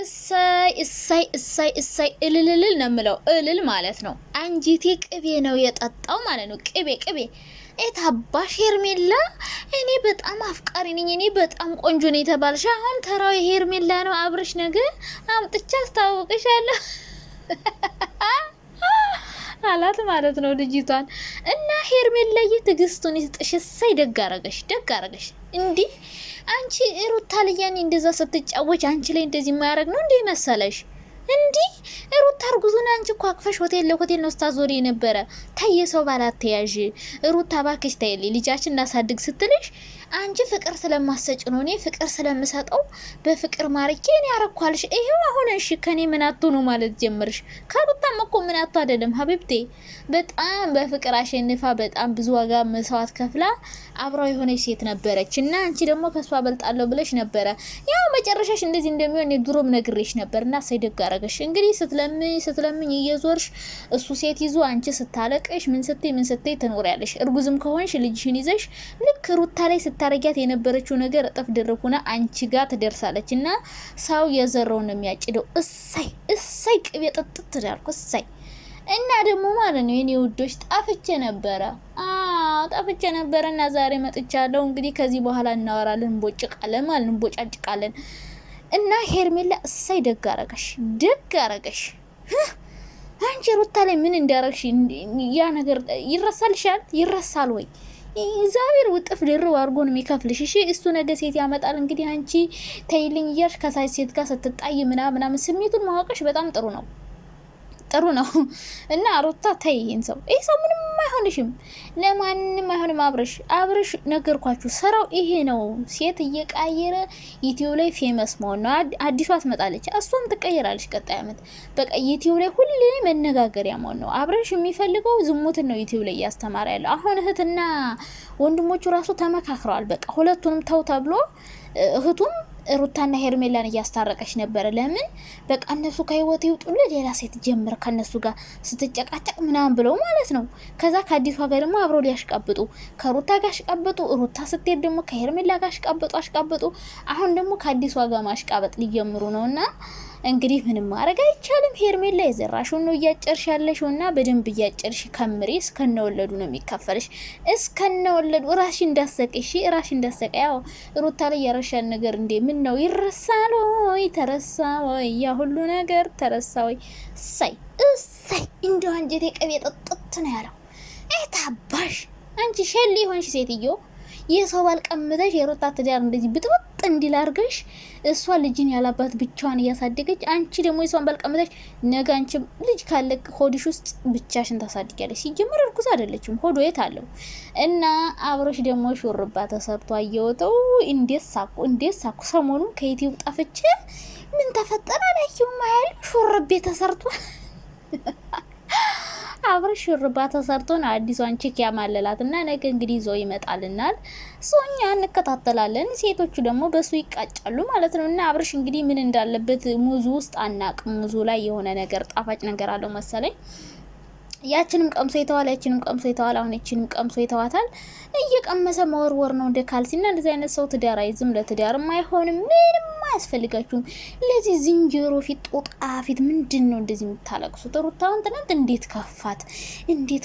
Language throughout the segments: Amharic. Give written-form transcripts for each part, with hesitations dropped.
እሳይ እልልልል ነው የምለው። እልል ማለት ነው። አንጂቴ ቅቤ ነው የጠጣው ማለት ነው። ቅቤ ኤታባሽ ሄርሜላ፣ እኔ በጣም አፍቃሪ ነኝ። እኔ በጣም ቆንጆ ነው የተባልሽ። አሁን ተራው ሄርሜላ ነው። አብርሽ ነገ አምጥቻ አስተዋውቅሻለሁ አላት ማለት ነው ልጅቷን። እና ሄርሜላዬ ትዕግስቱን ይስጥሽ። እሳይ ደግ አረገሽ። እንዲህ አንቺ ሩታ ልያኔ እንደዛ ስትጫወች አንቺ ላይ እንደዚህ የማያደርግ ነው እንዴ መሰለሽ? እንዲህ ሩታ እርጉዙን አንቺ እኮ አቅፈሽ ሆቴል ለሆቴል ነው ስታዞሪ የነበረ። ታየ ሰው ባላት ተያዥ ሩታ ባክሽ ታይልኝ ልጃችን እናሳድግ ስትልሽ አንቺ ፍቅር ስለማሰጭ ነው እኔ ፍቅር ስለምሰጠው በፍቅር ማርኬ እኔ ያረኳልሽ። ይሄው አሁን እሺ ከኔ ምን አጥቶ ነው ማለት ጀመርሽ? ከሩታም እኮ ምን አጥቶ አይደለም ሀቢብቴ። በጣም በፍቅር አሸንፋ በጣም ብዙ ዋጋ መስዋዕት ከፍላ አብራው የሆነች ሴት ነበረች እና አንቺ ደግሞ ከሷ በልጣለሁ ብለሽ ነበረ። ያው መጨረሻሽ እንደዚህ እንደሚሆን ድሮም ነግሬሽ ነበርና ሳይደግ አረገሽ። እንግዲህ ስትለምኝ እየዞርሽ እሱ ሴት ይዞ አንቺ ስታለቅሽ ምን ስትይ ትኖሪያለሽ። እርጉዝም ከሆንሽ ልጅሽን ይዘሽ ልክ ሩታ ላይ ታረጊያት የነበረችው ነገር እጥፍ ድርብ ሆና አንቺ ጋር ትደርሳለች። እና ሰው የዘራውን ነው የሚያጭደው። እሳይ ቅቤ ጥጥት ትዳርኩ እሳይ። እና ደግሞ ማለት ነው የኔ ውዶች ጠፍቼ ነበረ እና ዛሬ መጥቻለሁ። እንግዲህ ከዚህ በኋላ እናወራለን፣ እንቦጭቃለን ማለት ነው፣ እንቦጫጭቃለን። እና ሄርሜላ እሳይ ደግ አረገሽ። አንቺ ሩታ ላይ ምን እንዳረግሽ ያ ነገር ይረሳል ወይ? እግዚአብሔር ውጥፍ ድርብ አድርጎ ነው የሚከፍልሽ። እሺ እሱ ነገ ሴት ያመጣል። እንግዲህ አንቺ ተይልኝ እያልሽ ከሳይ ሴት ጋር ስትጣይ ምናምን ስሜቱን ማወቅሽ በጣም ጥሩ ነው። እና ሩታ ተይ፣ ይሄን ሰው ይሄ ሰው ምንም አይሆንሽም፣ ለማንም አይሆንም። አብርሽ ነገርኳችሁ፣ ስራው ይሄ ነው። ሴት እየቃየረ ዩቲዩብ ላይ ፌመስ መሆን ነው። አዲሷ ትመጣለች፣ እሷም ትቀየራለች ቀጣይ አመት። በቃ ዩቲዩብ ላይ ሁሌ መነጋገሪያ መሆን ነው። አብርሽ የሚፈልገው ዝሙትን ነው ዩቲዩብ ላይ እያስተማረ ያለው። አሁን እህትና ወንድሞቹ ራሱ ተመካክረዋል። በቃ ሁለቱንም ተው ተብሎ እህቱም ሩታና ሄርሜላን እያስታረቀች ነበረ። ለምን በቃ እነሱ ከህይወት ይውጡልህ፣ ሌላ ሴት ጀምር ከነሱ ጋር ስትጨቃጨቅ ምናምን ብለው ማለት ነው። ከዛ ከአዲሷ ጋር ደግሞ አብረው ሊያሽቃብጡ፣ ከሩታ ጋር አሽቃብጡ፣ ሩታ ስትሄድ ደግሞ ከሄርሜላ ጋር አሽቃብጡ። አሁን ደግሞ ከአዲሷ ጋር ማሽቃበጥ ሊጀምሩ ነውና እንግዲህ ምንም ማድረግ አይቻልም። ሄርሜላ የዘራሽውን ነው እያጨርሽ ያለሽው እና በደንብ እያጨርሽ ከምሪ። እስከነወለዱ ነው የሚካፈልሽ፣ እስከነወለዱ ራስሽ እንዳሰቀሽ ያው ሩታ ላይ ያረሻል ነገር እንዴ ምን ነው ይረሳል ወይ? ተረሳ ወይ? ያ ሁሉ ነገር ተረሳ ወይ? እሰይ እንደው አንጀቴ ቅቤ ጥጥት ነው ያለው። ታባሽ አንቺ ሸሊ ሆንሽ ሴትዮ፣ የሰው ባልቀምተሽ የሩታ ትዳር እንደዚህ ብጥብጥ እንዲል አርገሽ እሷ ልጅን ያላባት ብቻዋን እያሳደገች አንቺ ደግሞ የሷን ባልቀምተሽ ነገ አንቺ ልጅ ካለ ሆድሽ ውስጥ ብቻሽን ታሳድጊያለሽ። ሲጀምር እርጉዝ አይደለችም፣ ሆዶ የት አለው? እና አብሮሽ ደግሞ ሹርባ ተሰርቶ አየወጣው። እንዴት ሳኩ ሰሞኑን ከዩቲዩብ ጠፍቼ ምን ተፈጠረ አላየሁም። አያል ሹርቤ ተሰርቶ አብርሽ ሹርባ ተሰርቶ ነው አዲሷን ቺክ ያማለላት እና ነገ እንግዲህ ይዞ ይመጣልናል። ሶኛ እንከታተላለን። ሴቶቹ ደግሞ በሱ ይቃጫሉ ማለት ነው። እና አብርሽ እንግዲህ ምን እንዳለበት ሙዙ ውስጥ አናቅም። ሙዙ ላይ የሆነ ነገር ጣፋጭ ነገር አለው መሰለኝ። ያችንም ቀምሶ ይተዋል፣ አሁን እቺንም ቀምሶ ይተዋታል። እየቀመሰ መወርወር ነው እንደ ካልሲና እንደዚህ አይነት ሰው ትዳር አይዝም፣ ለትዳርም አይሆንም፣ ምንም አያስፈልጋችሁም። ለዚህ ዝንጀሮ ፊት ጦጣ ፊት ምንድነው እንደዚህ የምታለቅሱት? ሩታውን ትናንት እንዴት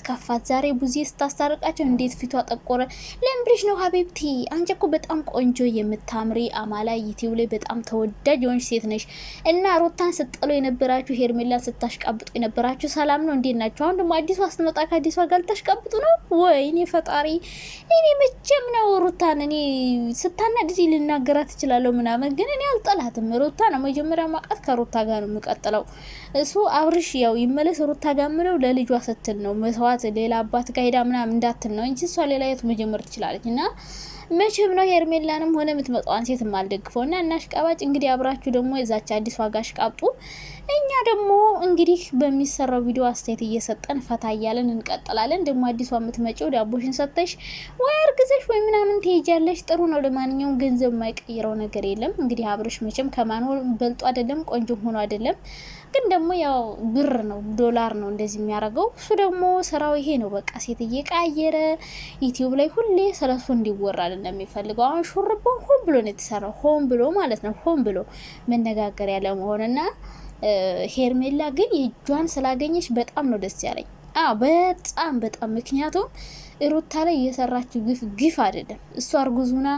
ከፋት ዛሬ ቡዜ ስታስታርቃቸው እንዴት ፊቷ ጠቆረ። ለምብሪሽ ነው ሀቢብቲ። አንቺ እኮ በጣም ቆንጆ የምታምሪ አማላይ ዩቲዩብ ላይ በጣም ተወዳጅ የሆንሽ ሴት ነሽ። እና ሩታን ስጠሉ የነበራችሁ ሄርሜላን ስታሽቃብጡ የነበራችሁ ሰላም ነው፣ እንዴት ናችሁ? አሁን ደግሞ አዲሷ ስትመጣ ከአዲሷ ጋር ልታሽቃብጡ ነው? ወይኔ ፈጣሪ። እኔ መቼም ነው ሩታን እኔ ስታናድድ ልናገራት እችላለሁ ምናምን፣ ግን እኔ አልጠላትም። ሩታ ነው መጀመሪያ ማቃት፣ ከሩታ ጋር ነው የምቀጥለው። እሱ አብርሽ ያው ይመለስ ሩታ ጋር ምለው ለልጇ ስትል ነው መስዋዕት፣ ሌላ አባት ጋር ሄዳ ምናምን እንዳትል ነው እንጂ እሷ ሌላ የት መጀመር ትችላለች። እና መቼም ነው ሄርሜላንም ሆነ የምትመጣዋን ሴት ማልደግፈውና እና አሽቃባጭ እንግዲህ አብራችሁ ደግሞ የዛች አዲስ ዋጋ አሽቃብጡ። እኛ ደግሞ እንግዲህ በሚሰራው ቪዲዮ አስተያየት እየሰጠን ፈታ እያለን እንቀጥላለን። ደግሞ አዲሷ የምትመጪው ዳቦሽን ሰጥተሽ ወይ እርግዘሽ ወይ ምናምን ትሄጃለሽ። ጥሩ ነው። ለማንኛውም ገንዘብ የማይቀይረው ነገር የለም። እንግዲህ አብርሽ መቼም ከማን በልጦ አይደለም፣ ቆንጆ ሆኖ አይደለም። ግን ደግሞ ያው ብር ነው፣ ዶላር ነው እንደዚህ የሚያደርገው። እሱ ደግሞ ስራው ይሄ ነው። በቃ ሴት እየቀያየረ ዩቲዩብ ላይ ሁሌ ስለሱ እንዲወራል እንደሚፈልገው። አሁን ሹርባው ሆን ብሎ ነው የተሰራው፣ ሆን ብሎ ማለት ነው፣ ሆን ብሎ መነጋገሪያ ለመሆንና ሄርሜላ ግን የእጇን ስላገኘች በጣም ነው ደስ ያለኝ። በጣም በጣም ምክንያቱም ሩታ ላይ እየሰራችው ግፍ አይደለም። እሷ እርጉዙና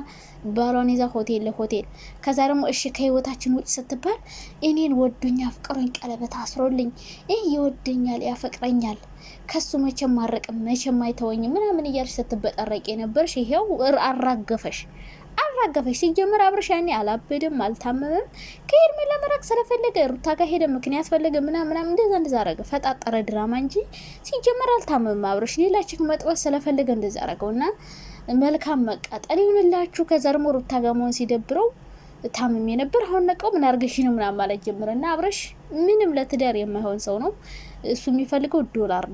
ባሏን ይዛ ሆቴል ለሆቴል ከዛ ደግሞ እሺ ከህይወታችን ውጭ ስትባል እኔን ወዶኛ አፍቅሮኝ ቀለበት አስሮልኝ ይወደኛል ያፈቅረኛል ከሱ መቼም ማረቅም መቼም አይተወኝም ምናምን እያልሽ ስትበጠረቅ የነበርሽ ይሄው አራገፈሽ። ሲጀምር አብርሽ ያኔ አላበደም አልታመመም። ከሄርሜላ መራቅ ስለፈለገ ሩታ ጋር ሄደ፣ ምክንያት ፈለገ ምናምን እንደዛ አረገ። ፈጣጠረ ድራማ እንጂ ሲጀምር አልታመመም አብርሽ። ሌላ ችክ መጥበስ ስለፈለገ እንደዛ አረገውና መልካም መቃጠል ይሁንላችሁ። ከዛ ደግሞ ሩታ ጋር መሆን ሲደብረው ታምሜ ነበር አሁን ነቀው ምን አርገሽ ነው ምናምን ማለት ጀምረና አብርሽ ምንም ለትዳር የማይሆን ሰው ነው። እሱ የሚፈልገው ዶላር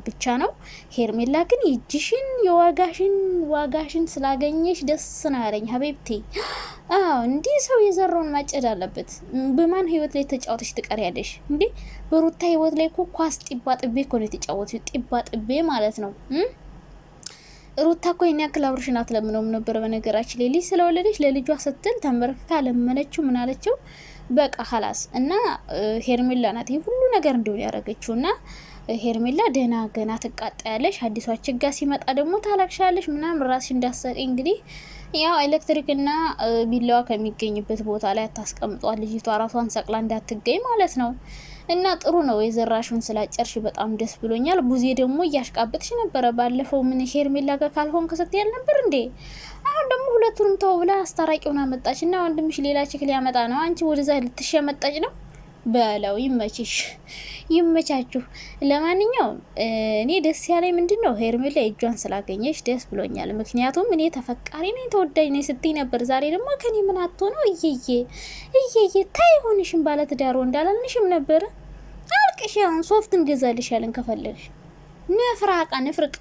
ብቻ ነው። ሄርሜላ ግን የእጅሽን ዋጋሽን ስላገኘሽ ደስ ነው ያለኝ ሀቢብቴ። እንዲህ ሰው የዘራውን ማጨድ አለበት። በማን ህይወት ላይ ተጫወተሽ ትቀሪያለሽ እንዴ? በሩታ ህይወት ላይ እኮ ኳስ ጢባ ጥቤ እኮ ነው የተጫወተሽ፣ ጢባ ጥቤ ማለት ነው። ሩታ እኮ የኔ ያክል አብርሽን አትለምነውም ነበር። በነገራችን ላይ ልጅ ስለወለደች ለልጇ ስትል ተንበርክካ ለመነችው። ምን አለችው? በቃ ኸላስ። እና ሄርሜላ ናት ይሄ ሁሉ ነገር እንዲሆን ያደረገችው። እና ሄርሜላ ደህና ገና ትቃጣያለሽ። አዲሷ ችጋ ሲመጣ ደግሞ ታላክሻለሽ ምናምን ራስሽ እንዳሰቂ። እንግዲህ ያው ኤሌክትሪክና ቢላዋ ከሚገኝበት ቦታ ላይ አታስቀምጧል። ልጅቷ ራሷን ሰቅላ እንዳትገኝ ማለት ነው። እና ጥሩ ነው የዘራሽውን ስላጨርሽ በጣም ደስ ብሎኛል። ቡዜ ደግሞ እያሽቃበጥሽ ነበረ ባለፈው። ምን ሄርሜላ ጋር ካልሆን ከሰት ያል ነበር እንዴ? አሁን ደግሞ ሁለቱንም ተው ብላ አስታራቂ ሆና መጣች። እና ወንድምሽ ሌላ ችክል ያመጣ ነው፣ አንቺ ወደዛ ልትሸመጣጭ ነው በለው። ይመቻችሁ። ለማንኛውም እኔ ደስ ያለኝ ምንድነው ሄርሜላ እጇን ስላገኘች ደስ ብሎኛል። ምክንያቱም እኔ ተፈቃሪ ነኝ ተወዳጅ ነኝ ስትይ ነበር። ዛሬ ደግሞ ከኔ ምን አጥቶ ነው እየየ ታይ ሆንሽም ባለ ትዳር እንዳላልንሽም ነበር። አልቅሽ። አሁን ሶፍት እንገዛልሻለን ከፈለግሽ። ንፍራቃ ንፍርቅ